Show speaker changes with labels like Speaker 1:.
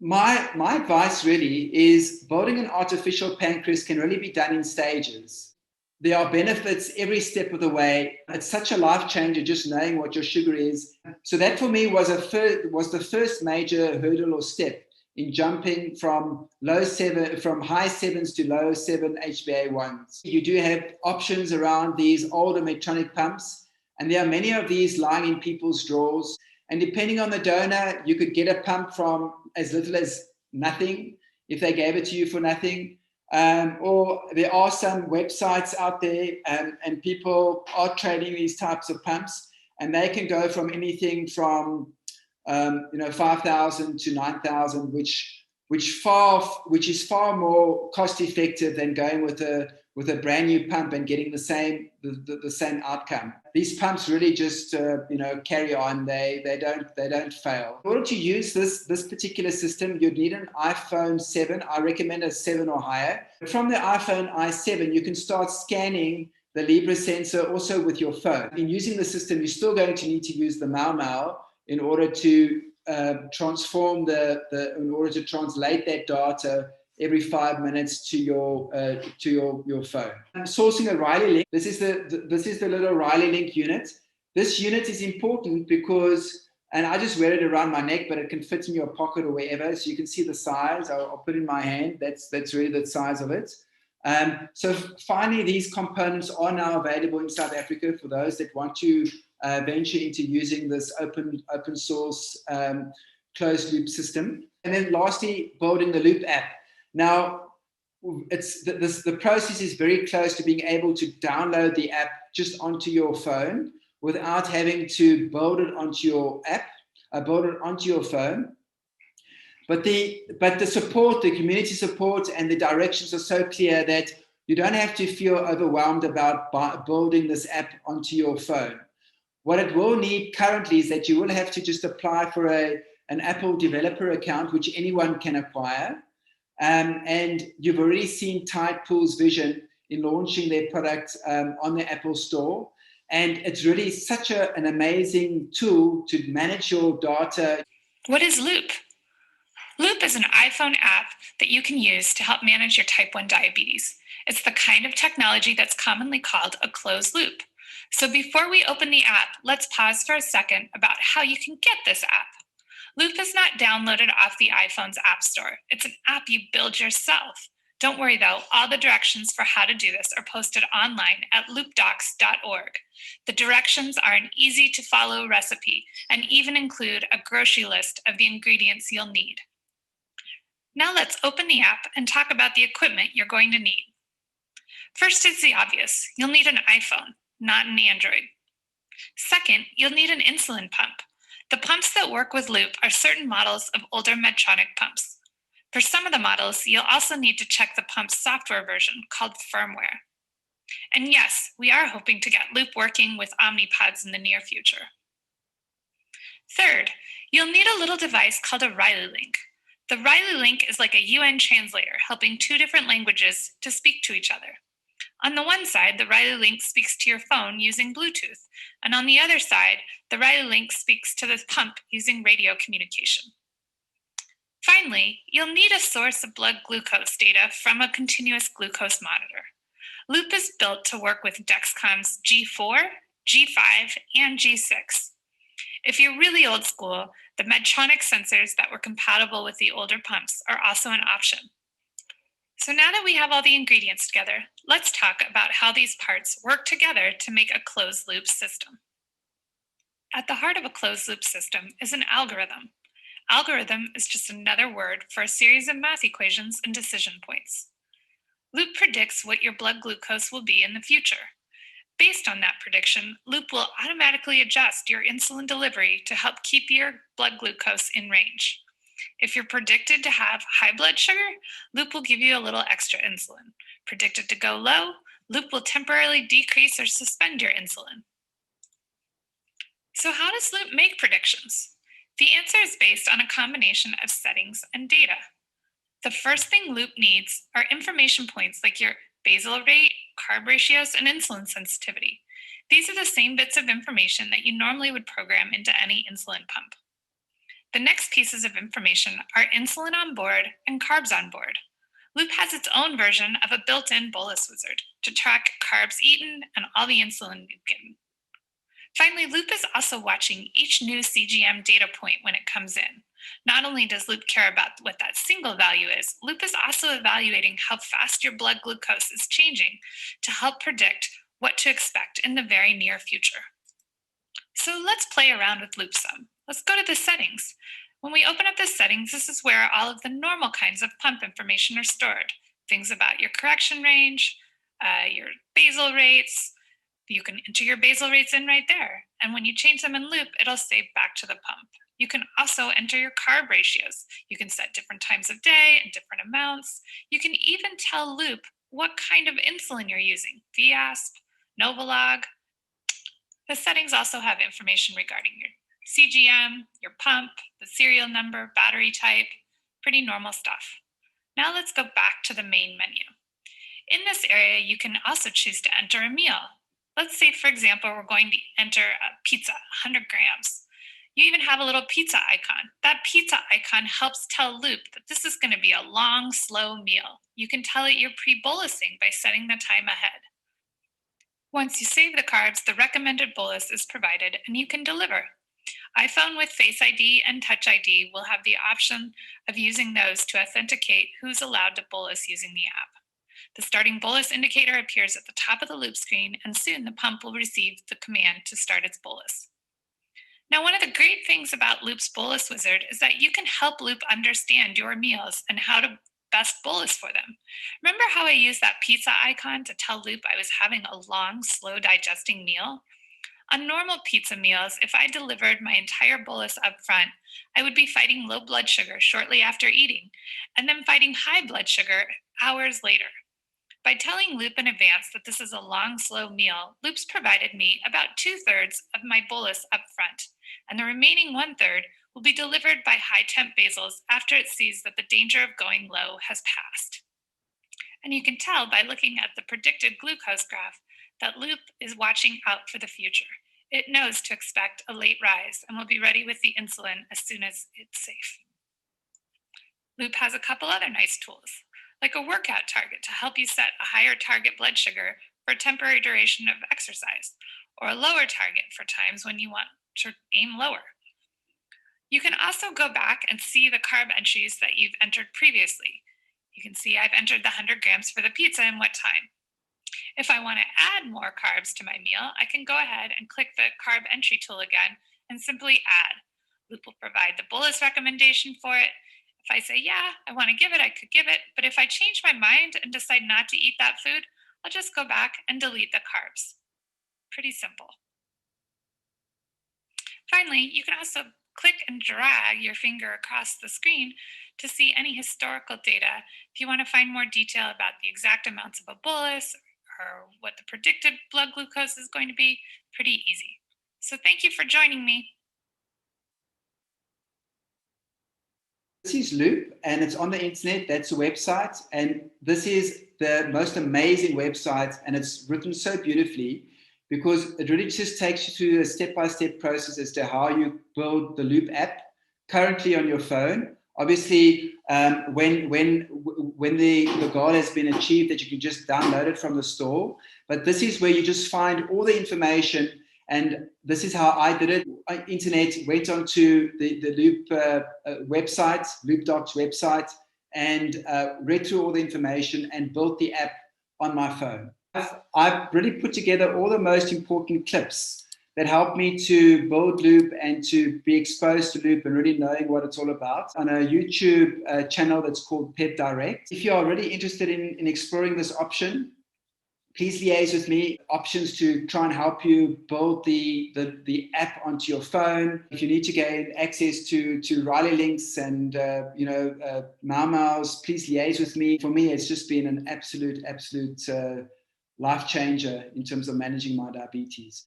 Speaker 1: My advice really is building an artificial pancreas can really be done in stages. There are benefits every step of the way. It's such a life changer just knowing what your sugar is. So that for me was the first major hurdle or step in jumping from high sevens to low seven HbA1s. You do have options around these older Medtronic pumps, and there are many of these lying in people's drawers. And depending on the donor, you could get a pump from as little as nothing if they gave it to you for nothing. Or there are some websites out there, and people are trading these types of pumps, and they can go from anything from 5,000 to 9,000, which is far more cost effective than going with a brand new pump and getting the same outcome. These pumps really just carry on. They don't fail. In order to use this particular system, you'd need an iPhone 7. I recommend a 7 or higher. From the iPhone i7, you can start scanning the Libra sensor also with your phone. In using the system, you're still going to need to use the Mau in order to translate that data every 5 minutes to your phone. I'm sourcing a Riley link. This is the little Riley link unit. This unit is important because, and I just wear it around my neck, but it can fit in your pocket or wherever, so you can see the size. I'll put it in my hand. That's really the size of it. So finally, these components are now available in South Africa for those that want to venture into using this open source closed loop system. And then lastly, building the Loop app. Now, the process is very close to being able to download the app just onto your phone without having to build it onto your phone. But the support, the community support, and the directions are so clear that you don't have to feel overwhelmed about building this app onto your phone. What it will need currently is that you will have to just apply for an Apple developer account, which anyone can acquire. And you've already seen Tidepool's vision in launching their product on the Apple Store. And it's really such an amazing tool to manage your data.
Speaker 2: What is Loop? Loop is an iPhone app that you can use to help manage your type 1 diabetes. It's the kind of technology that's commonly called a closed loop. So before we open the app, let's pause for a second about how you can get this app. Loop is not downloaded off the iPhone's App Store. It's an app you build yourself. Don't worry though, all the directions for how to do this are posted online at loopdocs.org. The directions are an easy to follow recipe and even include a grocery list of the ingredients you'll need. Now let's open the app and talk about the equipment you're going to need. First is the obvious. You'll need an iPhone, not an Android. Second, you'll need an insulin pump. The pumps that work with Loop are certain models of older Medtronic pumps. For some of the models, you'll also need to check the pump's software version called firmware. And yes, we are hoping to get Loop working with Omnipods in the near future. Third, you'll need a little device called a Riley link. The Riley link is like a UN translator helping two different languages to speak to each other. On the one side, the Riley link speaks to your phone using Bluetooth, and on the other side, the Riley link speaks to the pump using radio communication. Finally, you'll need a source of blood glucose data from a continuous glucose monitor. Loop is built to work with Dexcom's G4, G5, and G6. If you're really old school, the Medtronic sensors that were compatible with the older pumps are also an option. So now that we have all the ingredients together, let's talk about how these parts work together to make a closed loop system. At the heart of a closed loop system is an algorithm. Algorithm is just another word for a series of math equations and decision points. Loop predicts what your blood glucose will be in the future. Based on that prediction, Loop will automatically adjust your insulin delivery to help keep your blood glucose in range. If you're predicted to have high blood sugar, Loop will give you a little extra insulin. Predicted to go low, Loop will temporarily decrease or suspend your insulin. So how does Loop make predictions? The answer is based on a combination of settings and data. The first thing Loop needs are information points like your basal rate, carb ratios, and insulin sensitivity. These are the same bits of information that you normally would program into any insulin pump. The next pieces of information are insulin on board and carbs on board. Loop has its own version of a built-in bolus wizard to track carbs eaten and all the insulin you've given. Finally, Loop is also watching each new CGM data point when it comes in. Not only does Loop care about what that single value is, Loop is also evaluating how fast your blood glucose is changing to help predict what to expect in the very near future. So let's play around with Loop some. Let's go to the settings. When we open up the settings, this is where all of the normal kinds of pump information are stored. Things about your correction range, your basal rates. You can enter your basal rates in right there. And when you change them in Loop, it'll save back to the pump. You can also enter your carb ratios. You can set different times of day and different amounts. You can even tell Loop what kind of insulin you're using, VASP, Novolog. The settings also have information regarding your CGM, your pump, the serial number, battery type, pretty normal stuff. Now let's go back to the main menu. In this area, you can also choose to enter a meal. Let's say, for example, we're going to enter a pizza, 100 grams. You even have a little pizza icon. That pizza icon helps tell Loop that this is going to be a long, slow meal. You can tell it you're pre-bolusing by setting the time ahead. Once you save the carbs, the recommended bolus is provided and you can deliver. iPhone with Face ID and Touch ID will have the option of using those to authenticate who's allowed to bolus using the app. The starting bolus indicator appears at the top of the Loop screen, and soon the pump will receive the command to start its bolus. Now, one of the great things about Loop's bolus wizard is that you can help Loop understand your meals and how to best bolus for them. Remember how I used that pizza icon to tell Loop I was having a long, slow digesting meal? On normal pizza meals, if I delivered my entire bolus up front, I would be fighting low blood sugar shortly after eating, and then fighting high blood sugar hours later. By telling Loop in advance that this is a long, slow meal, Loop's provided me about 2/3 of my bolus up front, and the remaining 1/3 will be delivered by high temp basals after it sees that the danger of going low has passed. And you can tell by looking at the predicted glucose graph that Loop is watching out for the future. It knows to expect a late rise and will be ready with the insulin as soon as it's safe. Loop has a couple other nice tools, like a workout target to help you set a higher target blood sugar for a temporary duration of exercise, or a lower target for times when you want to aim lower. You can also go back and see the carb entries that you've entered previously. You can see I've entered the 100 grams for the pizza and what time. If I want to add more carbs to my meal, I can go ahead and click the carb entry tool again and simply add. Loop will provide the bolus recommendation for it. If I say, yeah, I want to give it, I could give it. But if I change my mind and decide not to eat that food, I'll just go back and delete the carbs. Pretty simple. Finally, you can also click and drag your finger across the screen to see any historical data if you want to find more detail about the exact amounts of a bolus or what the predicted blood glucose is going to be. Pretty easy. So thank you for joining me.
Speaker 1: This is Loop, and it's on the internet. That's a website, and this is the most amazing website, and it's written so beautifully because it really just takes you through a step-by-step process as to how you build the Loop app currently on your phone. Obviously, when the goal has been achieved, that you can just download it from the store. But this is where you just find all the information, and this is how I did it. Internet, went onto the Loop website, Loop.'s website, and read through all the information and built the app on my phone. I've really put together all the most important clips that helped me to build Loop and to be exposed to Loop and really knowing what it's all about on a YouTube channel that's called Pep Direct. If you are really interested in exploring this option, please liaise with me. Options to try and help you build the app onto your phone. If you need to gain access to Riley links and Mau Mau's, please liaise with me. For me, it's just been an absolute life changer in terms of managing my diabetes.